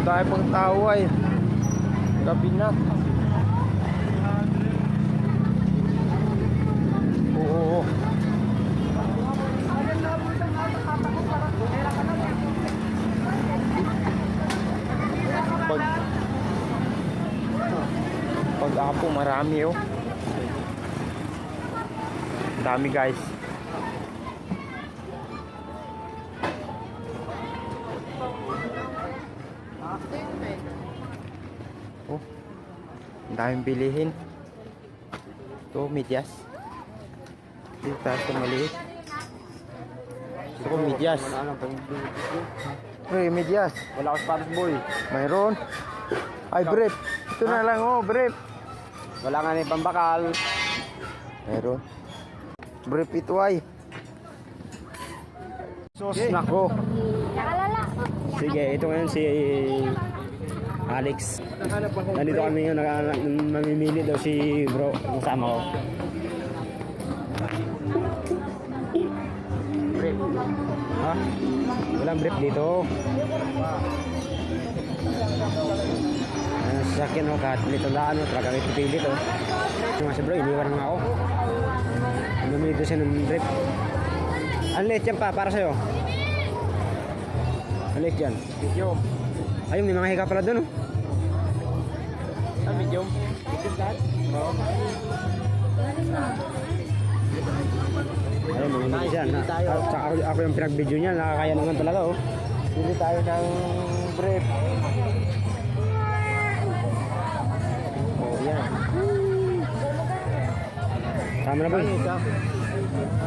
Dahil pang tao ay gabi na. Oo. Pag-apo marami oh. Dami guys. Oh, ang daming bilihin. Ito, medyas. Dito tayo sa maliit. Gusto ko medyas. Hey, medyas. Wala ko sapatos boy. Mayroon. Ay, brief. Ito na lang oh, brief. Wala nga ni pambakal. Mayroon. Brief ito ay. Sus, nako. Nakalala. Sige, ito ngayon si Alex. Nandito kami ngayon, mamimili daw si bro, kasama ko. Brief. Ha? Walang brief dito. Sasakyan ako, kahit nito daan, talaga may pipili to. Yung nga si bro, iniwan nga ako. Bumili doon siya ng brief. Ang late yan pa, para sa'yo. Ang late yan. Medium. Ayun, may mga higa pala doon, oh. Ah, medium. Oo. Ayun, mamimili siya. Ako yung pinag-video niya, nakakaya naman talaga, oh. Bili tayo ng brief. Oh, yan. Tama na, boy.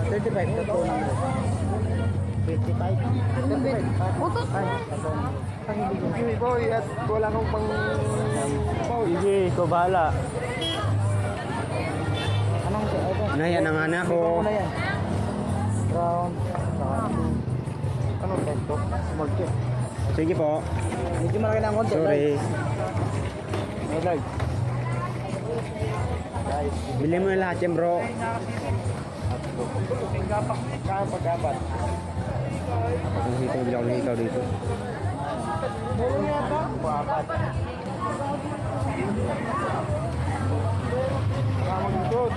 35 na to. 25. Utot. Sige, boy, at wala akong pang boy. Sige, ikaw bahala. Anong Nahiya na nga na ako. Ano yan? Round. Anong tento? Small cake. Sige po. Medyo malaki na ang konti. Sorry. Like. Guys. Bili mo na lahat yan, bro. Pagkapat. Ang hitaw, bili ako ng hitaw dito. Pagkapat. Kamagutod.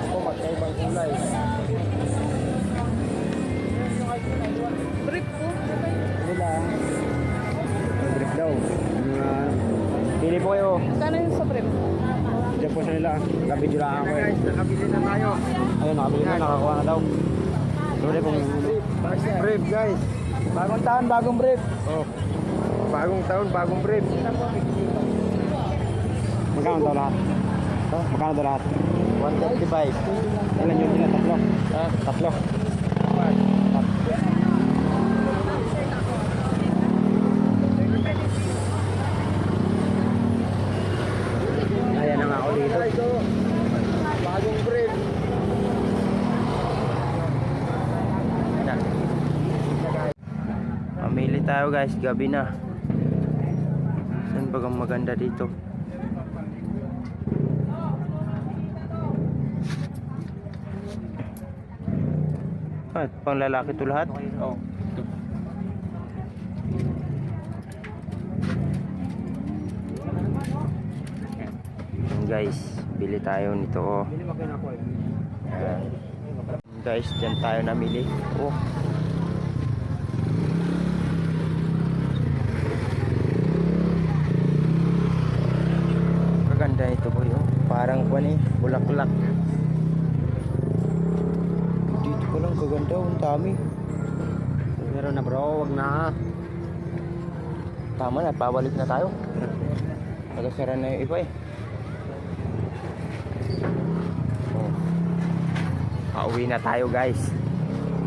Ito magkaibang kulay. Brief po. Ito lang. Brief daw. Pili po kayo. Saan yung sa brief? Diyan po sa nila. Nakabidyo lang ako eh. Guys, nakabili na tayo. Ayun, nakabili na. Nakakuha na daw. Sorry po. Brief guys. Bagong taon, bagong brief. Oh. Bagong taon, bagong brief. Magkano daw lahat? Magkano daw lahat? 135. Ilan yun nila? Tatlo? Tatlo. Ayan na nga ako dito. Bagong brief. Mamili tayo guys, gabi na. Saan bagang maganda dito? Ah, pang lalaki to lahat? Oo. Guys, bili tayo nito oh. Ayan. Guys, dyan tayo namili. Oh. Kaganda ito boy oh. Parang kuwan eh, bulaklak. Dito ko lang kaganda, ang dami. Meron na bro, wag na. Tama na, pabalik na tayo. Nagasara na yung iba eh. Oh. Pauwi na tayo guys.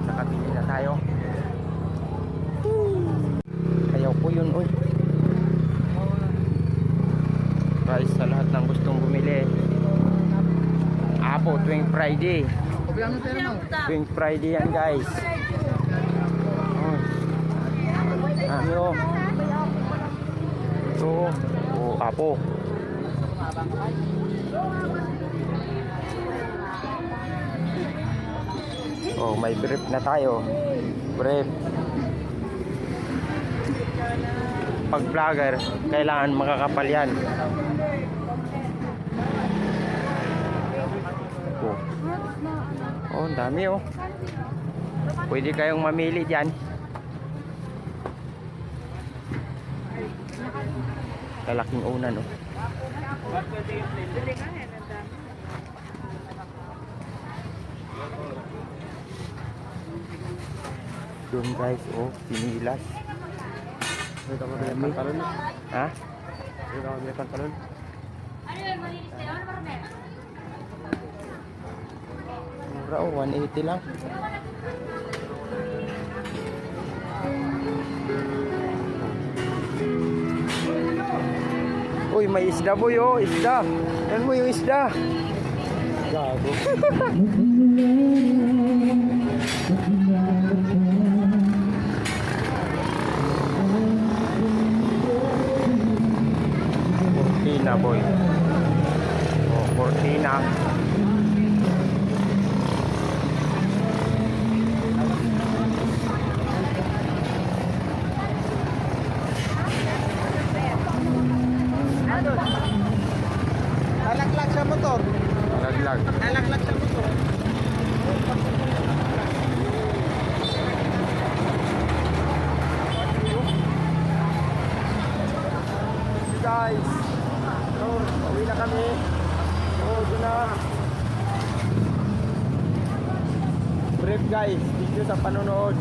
Nakabili na tayo. Ayaw ko yun uy. Price sa lahat ng gustong bumili. Apo, tuwing Friday. Tuwing Friday yan guys. Oh. Ano? Ito. Oh, apo. Oh, may brief na tayo. Brief. Pag vlogger, kailangan makakapal yan. Oh, oh ang dami oh. Pwede kayong mamili dyan. Kalaking unan oh. Doon guys, oh, pinilas. Dito ka may pantalon. Ha? Dito ka may pantalon. Mura oh, 180 lang. Uy, may isda boy oh, isda. Yan mo yung isda. Gago. Cortina boy. Oh, cortina. Alaklag sa motor. Laglag. Alaklag sa motor. Guys, oh, uwi na kami. Oh, doon na. Brief guys, thank you sa panonood.